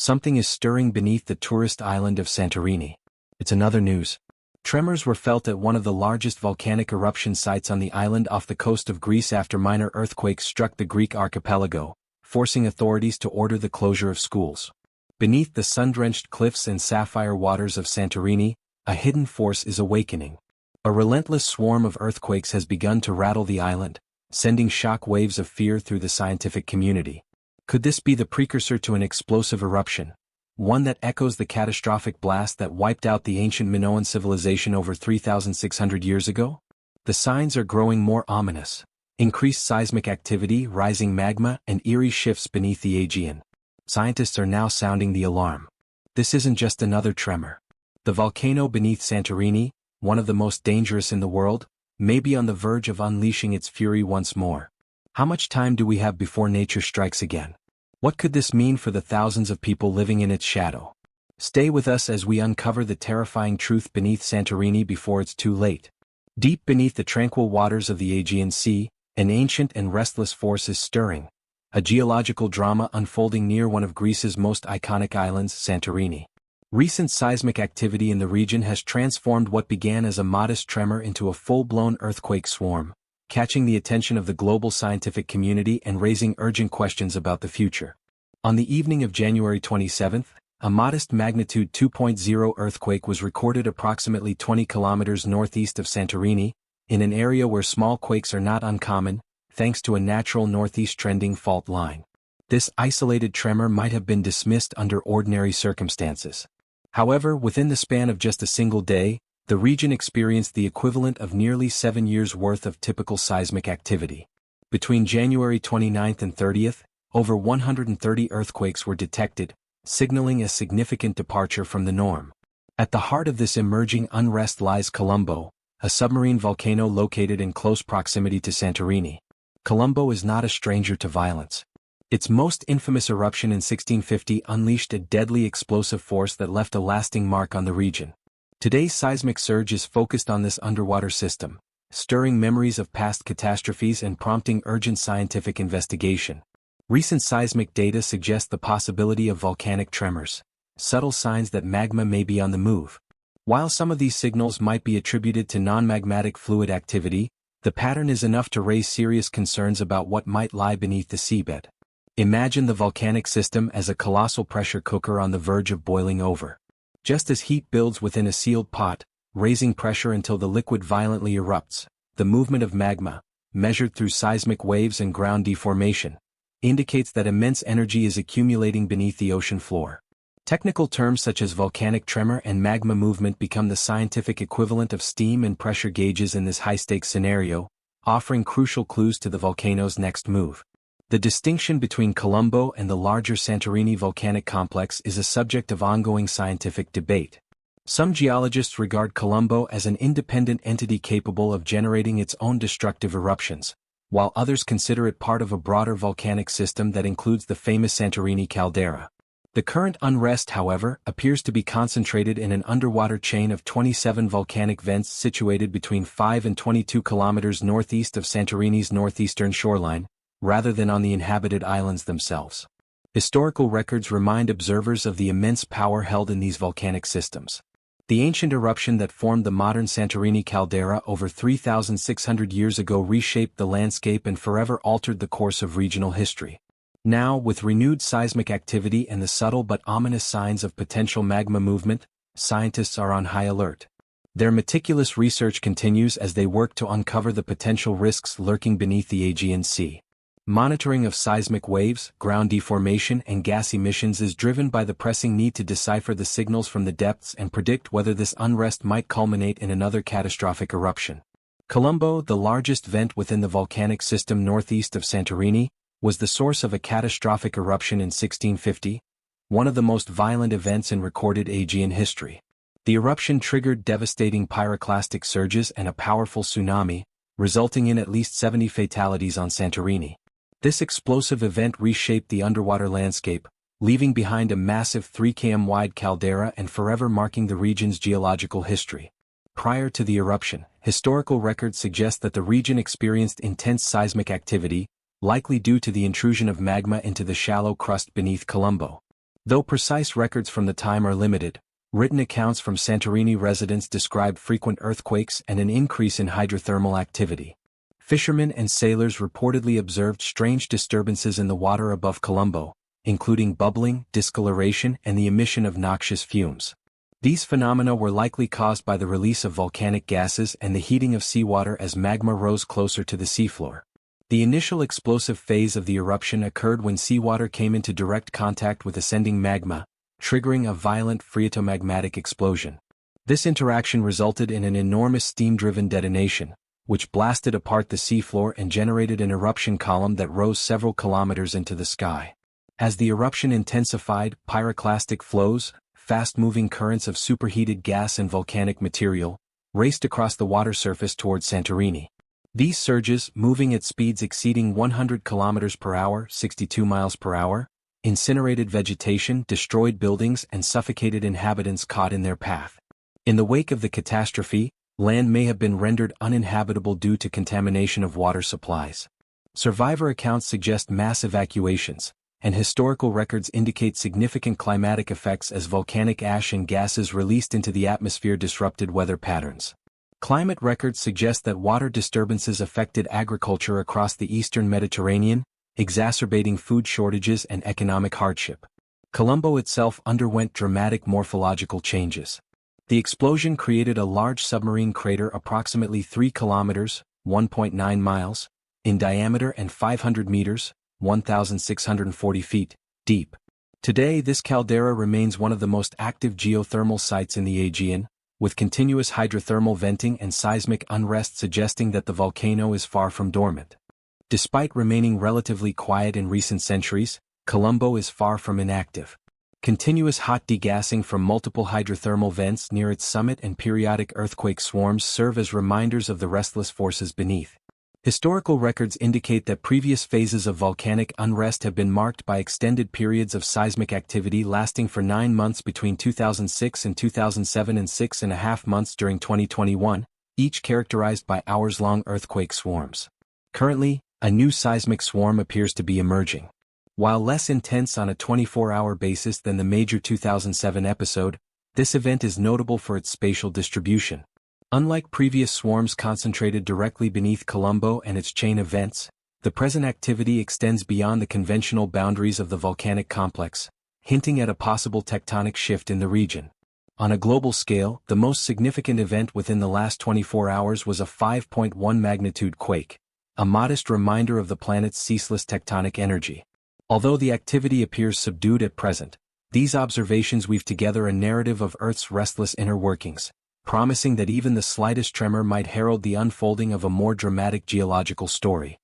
Something is stirring beneath the tourist island of Santorini. It's another news. Tremors were felt at one of the largest volcanic eruption sites on the island off the coast of Greece after minor earthquakes struck the Greek archipelago, forcing authorities to order the closure of schools. Beneath the sun-drenched cliffs and sapphire waters of Santorini, a hidden force is awakening. A relentless swarm of earthquakes has begun to rattle the island, sending shock waves of fear through the scientific community. Could this be the precursor to an explosive eruption? One that echoes the catastrophic blast that wiped out the ancient Minoan civilization over 3,600 years ago? The signs are growing more ominous. Increased seismic activity, rising magma, and eerie shifts beneath the Aegean. Scientists are now sounding the alarm. This isn't just another tremor. The volcano beneath Santorini, one of the most dangerous in the world, may be on the verge of unleashing its fury once more. How much time do we have before nature strikes again? What could this mean for the thousands of people living in its shadow? Stay with us as we uncover the terrifying truth beneath Santorini before it's too late. Deep beneath the tranquil waters of the Aegean Sea, an ancient and restless force is stirring. A geological drama unfolding near one of Greece's most iconic islands, Santorini. Recent seismic activity in the region has transformed what began as a modest tremor into a full-blown earthquake swarm, catching the attention of the global scientific community and raising urgent questions about the future. On the evening of January 27, a modest magnitude 2.0 earthquake was recorded approximately 20 kilometers northeast of Santorini, in an area where small quakes are not uncommon, thanks to a natural northeast trending fault line. This isolated tremor might have been dismissed under ordinary circumstances. However, within the span of just a single day, the region experienced the equivalent of nearly 7 years' worth of typical seismic activity. Between January 29 and 30, over 130 earthquakes were detected, signaling a significant departure from the norm. At the heart of this emerging unrest lies Colombo, a submarine volcano located in close proximity to Santorini. Colombo is not a stranger to violence. Its most infamous eruption in 1650 unleashed a deadly explosive force that left a lasting mark on the region. Today's seismic surge is focused on this underwater system, stirring memories of past catastrophes and prompting urgent scientific investigation. Recent seismic data suggest the possibility of volcanic tremors, subtle signs that magma may be on the move. While some of these signals might be attributed to non-magmatic fluid activity, the pattern is enough to raise serious concerns about what might lie beneath the seabed. Imagine the volcanic system as a colossal pressure cooker on the verge of boiling over. Just as heat builds within a sealed pot, raising pressure until the liquid violently erupts, the movement of magma, measured through seismic waves and ground deformation, indicates that immense energy is accumulating beneath the ocean floor. Technical terms such as volcanic tremor and magma movement become the scientific equivalent of steam and pressure gauges in this high-stakes scenario, offering crucial clues to the volcano's next move. The distinction between Colombo and the larger Santorini volcanic complex is a subject of ongoing scientific debate. Some geologists regard Colombo as an independent entity capable of generating its own destructive eruptions, while others consider it part of a broader volcanic system that includes the famous Santorini caldera. The current unrest, however, appears to be concentrated in an underwater chain of 27 volcanic vents situated between 5 and 22 kilometers northeast of Santorini's northeastern shoreline, rather than on the inhabited islands themselves. Historical records remind observers of the immense power held in these volcanic systems. The ancient eruption that formed the modern Santorini caldera over 3,600 years ago reshaped the landscape and forever altered the course of regional history. Now, with renewed seismic activity and the subtle but ominous signs of potential magma movement, scientists are on high alert. Their meticulous research continues as they work to uncover the potential risks lurking beneath the Aegean Sea. Monitoring of seismic waves, ground deformation, and gas emissions is driven by the pressing need to decipher the signals from the depths and predict whether this unrest might culminate in another catastrophic eruption. Colombo, the largest vent within the volcanic system northeast of Santorini, was the source of a catastrophic eruption in 1650, one of the most violent events in recorded Aegean history. The eruption triggered devastating pyroclastic surges and a powerful tsunami, resulting in at least 70 fatalities on Santorini. This explosive event reshaped the underwater landscape, leaving behind a massive 3 km wide caldera and forever marking the region's geological history. Prior to the eruption, historical records suggest that the region experienced intense seismic activity, likely due to the intrusion of magma into the shallow crust beneath Colombo. Though precise records from the time are limited, written accounts from Santorini residents describe frequent earthquakes and an increase in hydrothermal activity. Fishermen and sailors reportedly observed strange disturbances in the water above Colombo, including bubbling, discoloration, and the emission of noxious fumes. These phenomena were likely caused by the release of volcanic gases and the heating of seawater as magma rose closer to the seafloor. The initial explosive phase of the eruption occurred when seawater came into direct contact with ascending magma, triggering a violent phreatomagmatic explosion. This interaction resulted in an enormous steam-driven detonation, which blasted apart the seafloor and generated an eruption column that rose several kilometers into the sky. As the eruption intensified, pyroclastic flows, fast-moving currents of superheated gas and volcanic material, raced across the water surface towards Santorini. These surges, moving at speeds exceeding 100 km per hour, 62 miles per hour, incinerated vegetation, destroyed buildings, and suffocated inhabitants caught in their path. In the wake of the catastrophe, land may have been rendered uninhabitable due to contamination of water supplies. Survivor accounts suggest mass evacuations, and historical records indicate significant climatic effects as volcanic ash and gases released into the atmosphere disrupted weather patterns. Climate records suggest that water disturbances affected agriculture across the eastern Mediterranean, exacerbating food shortages and economic hardship. Colombo itself underwent dramatic morphological changes. The explosion created a large submarine crater approximately 3 kilometers, 1.9 miles, in diameter and 500 meters, 1,640 feet, deep. Today this caldera remains one of the most active geothermal sites in the Aegean, with continuous hydrothermal venting and seismic unrest suggesting that the volcano is far from dormant. Despite remaining relatively quiet in recent centuries, Colombo is far from inactive. Continuous hot degassing from multiple hydrothermal vents near its summit and periodic earthquake swarms serve as reminders of the restless forces beneath. Historical records indicate that previous phases of volcanic unrest have been marked by extended periods of seismic activity lasting for 9 months between 2006 and 2007 and 6.5 months during 2021, each characterized by hours-long earthquake swarms. Currently, a new seismic swarm appears to be emerging. While less intense on a 24-hour basis than the major 2007 episode, this event is notable for its spatial distribution. Unlike previous swarms concentrated directly beneath Colombo and its chain of vents, the present activity extends beyond the conventional boundaries of the volcanic complex, hinting at a possible tectonic shift in the region. On a global scale, the most significant event within the last 24 hours was a 5.1 magnitude quake, a modest reminder of the planet's ceaseless tectonic energy. Although the activity appears subdued at present, these observations weave together a narrative of Earth's restless inner workings, promising that even the slightest tremor might herald the unfolding of a more dramatic geological story.